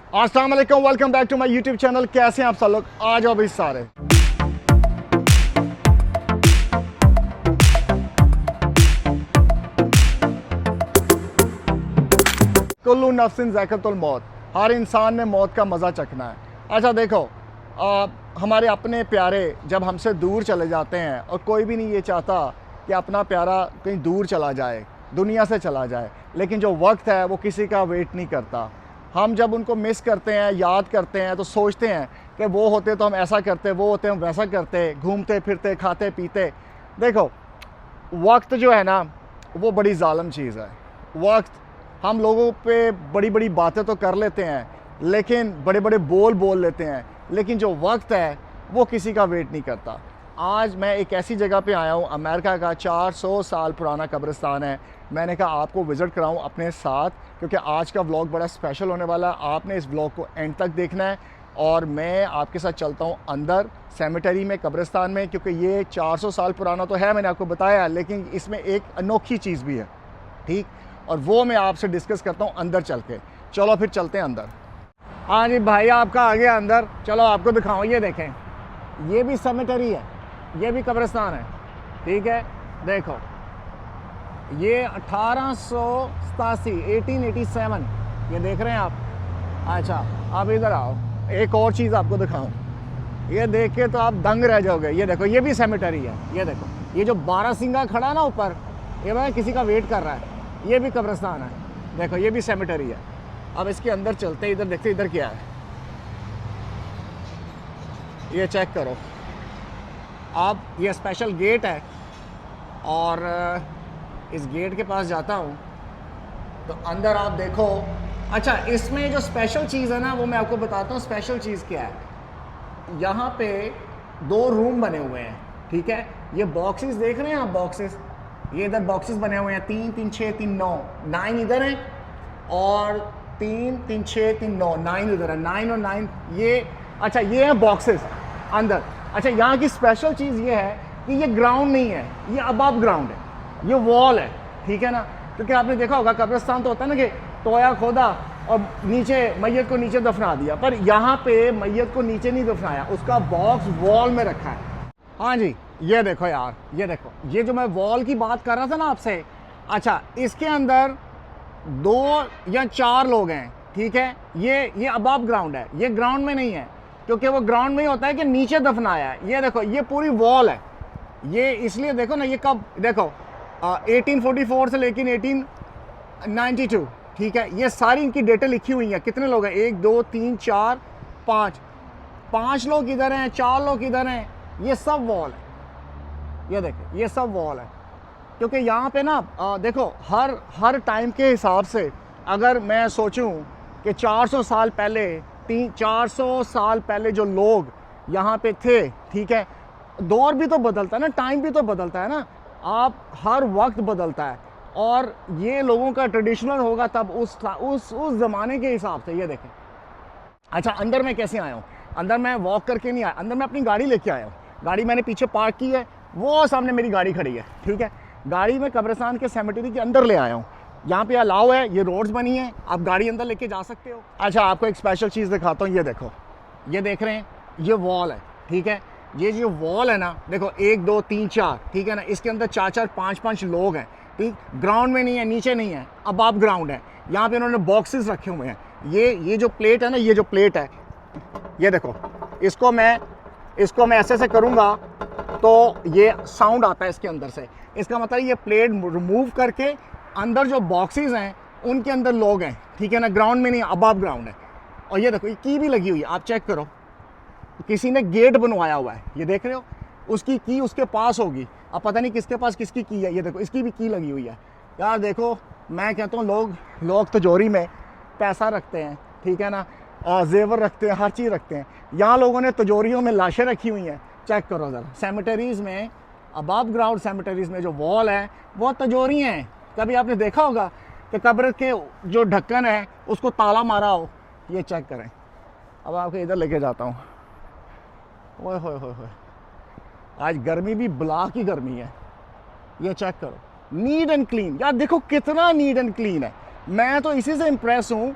अस्सलाम वालेकुम, welcome back to my YouTube channel. कैसे हैं आप सब लोग? आ जाओ भाई सारे। कुल्लू नफ्सिन ज़ाइक़तुल मौत, हर इंसान ने मौत का मज़ा चखना है। अच्छा देखो, हमारे अपने प्यारे जब हमसे दूर चले जाते हैं, और कोई भी नहीं ये चाहता कि अपना प्यारा कहीं दूर चला जाए, दुनिया से चला जाए, लेकिन जो वक्त है वो किसी का वेट नहीं करता। हम जब उनको मिस करते हैं, याद करते हैं, तो सोचते हैं कि वो होते तो हम ऐसा करते, वो होते हम वैसा करते, घूमते फिरते, खाते पीते। देखो, वक्त जो है ना वो बड़ी ज़ालिम चीज़ है। वक्त हम लोगों पे बड़ी बड़ी बातें तो कर लेते हैं, लेकिन बड़े बड़े बोल लेते हैं, लेकिन जो वक्त है वो किसी का वेट नहीं करता। आज मैं एक ऐसी जगह पे आया हूँ, अमेरिका का 400 साल पुराना कब्रिस्तान है। मैंने कहा आपको विज़िट कराऊँ अपने साथ, क्योंकि आज का व्लॉग बड़ा स्पेशल होने वाला है। आपने इस व्लॉग को एंड तक देखना है, और मैं आपके साथ चलता हूँ अंदर सेमेटरी में, कब्रिस्तान में, क्योंकि ये 400 साल पुराना तो है, मैंने आपको बताया, लेकिन इसमें एक अनोखी चीज़ भी है, ठीक, और वो मैं आपसे डिस्कस करता हूँ अंदर चल के। चलो फिर चलते हैं अंदर। हाँ जी भाई, आपका आ गया अंदर, चलो आपको दिखाऊँ। ये देखें, ये भी सेमेटरी है, ये भी कब्रिस्तान है, ठीक है। देखो, ये 1887 ये देख रहे हैं आप। अच्छा, आप इधर आओ, एक और चीज़ आपको दिखाऊं। ये देख के तो आप दंग रह जाओगे। ये देखो, ये भी सेमेटरी है। ये देखो, ये जो 12 सिंगा खड़ा ना ऊपर, ये मैं किसी का वेट कर रहा है, ये भी कब्रिस्तान है। देखो, ये भी सेमेटरी है। अब इसके अंदर चलते हैं, इधर देखते इधर क्या है। ये चेक करो आप, ये स्पेशल गेट है, और इस गेट के पास जाता हूँ तो अंदर आप देखो। अच्छा, इसमें जो स्पेशल चीज़ है ना वो मैं आपको बताता हूँ। स्पेशल चीज़ क्या है, यहाँ पे 2 रूम बने हुए हैं, ठीक है। ये बॉक्सेस देख रहे हैं आप, बॉक्सेस, ये इधर बॉक्सेस बने हुए हैं, 3 3 6 3 9 9 इधर है, और 3 3 6 3 9 9 इधर है, 9 और 9 ये। अच्छा, ये है बॉक्सेस अंदर। अच्छा, यहाँ की स्पेशल चीज़ ये है कि ये ग्राउंड नहीं है, ये अबव ग्राउंड है, ये वॉल है, ठीक है ना। क्योंकि आपने देखा होगा कब्रिस्तान तो होता है ना कि टोया खोदा और नीचे मैयत को नीचे दफना दिया, पर यहाँ पे मैयत को नीचे नहीं दफनाया, उसका बॉक्स वॉल में रखा है। हाँ जी, ये देखो यार, ये देखो, ये जो मैं वॉल की बात कर रहा था ना आपसे। अच्छा, इसके अंदर 2 या 4 लोग हैं, ठीक है। ये अबव ग्राउंड है, ये ग्राउंड में नहीं है, क्योंकि वो ग्राउंड में ही होता है कि नीचे दफनाया है। ये देखो, ये पूरी वॉल है। ये इसलिए देखो ना, ये कब देखो 1844 से लेकिन 1892, ठीक है। ये सारी इनकी डेटें लिखी हुई हैं, कितने लोग हैं, 1 2 3 4 5 लोग इधर हैं, 4 लोग इधर हैं। ये सब वॉल है, ये देखो, ये सब वॉल है। क्योंकि यहाँ पे ना देखो, हर टाइम के हिसाब से अगर मैं सोचूं कि 400 साल पहले 400 साल पहले जो लोग यहाँ पे थे, ठीक है, दौर भी तो बदलता है ना, टाइम भी तो बदलता है ना, आप हर वक्त बदलता है, और ये लोगों का ट्रेडिशनल होगा तब उस ज़माने के हिसाब से। ये देखें। अच्छा, अंदर मैं कैसे आया हूँ? अंदर मैं वॉक करके नहीं आया, अंदर मैं अपनी गाड़ी लेके आया हूँ। गाड़ी मैंने पीछे पार्क की है, वो सामने मेरी गाड़ी खड़ी है, ठीक है। गाड़ी में कब्रिस्तान के सेमेटरी के अंदर ले आया हूँ। यहाँ पे अलाउ है, ये रोड्स बनी है, आप गाड़ी अंदर लेके जा सकते हो। अच्छा, आपको एक स्पेशल चीज़ दिखाता हूँ। ये देखो, ये देख रहे हैं, ये वॉल है, ठीक है। ये जो वॉल है ना, देखो 1 2 3 4, ठीक है ना, इसके अंदर 4 4 5 5 लोग हैं, ठीक। ग्राउंड में नहीं है, नीचे नहीं है, अबव ग्राउंड है। यहाँ पे उन्होंने बॉक्सेस रखे हुए हैं। ये जो प्लेट है ना, ये जो प्लेट है, ये देखो, इसको मैं ऐसे से करूँगा तो ये साउंड आता है इसके अंदर से। इसका मतलब ये प्लेट रिमूव करके अंदर जो बॉक्सेस हैं उनके अंदर लोग हैं, ठीक है ना, ग्राउंड में नहीं, अबव ग्राउंड है। और ये देखो, ये की भी लगी हुई है, आप चेक करो, किसी ने गेट बनवाया हुआ है, ये देख रहे हो, उसकी की उसके पास होगी, अब पता नहीं किसके पास किसकी की है। ये देखो, इसकी भी की लगी हुई है। यार देखो, मैं कहता हूँ लोग तिजोरी में पैसा रखते हैं, ठीक है ना, जेवर रखते हैं, हर चीज़ रखते हैं। यहाँ लोगों ने तिजोरियों में लाशें रखी हुई हैं। चेक करो ज़रा, सेमेटरीज़ में, अबव ग्राउंड सेमेटरीज़ में जो वॉल है वो तिजोरी हैं। कभी आपने देखा होगा कि कब्र के जो ढक्कन है उसको ताला मारा हो? ये चेक करें। अब आपको इधर लेके जाता हूँ। ओए होए होए होए, आज गर्मी भी बला की गर्मी है। ये चेक करो, नीट एंड क्लीन। यार देखो कितना नीट एंड क्लीन है। मैं तो इसी से इम्प्रेस हूँ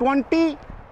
20,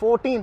14,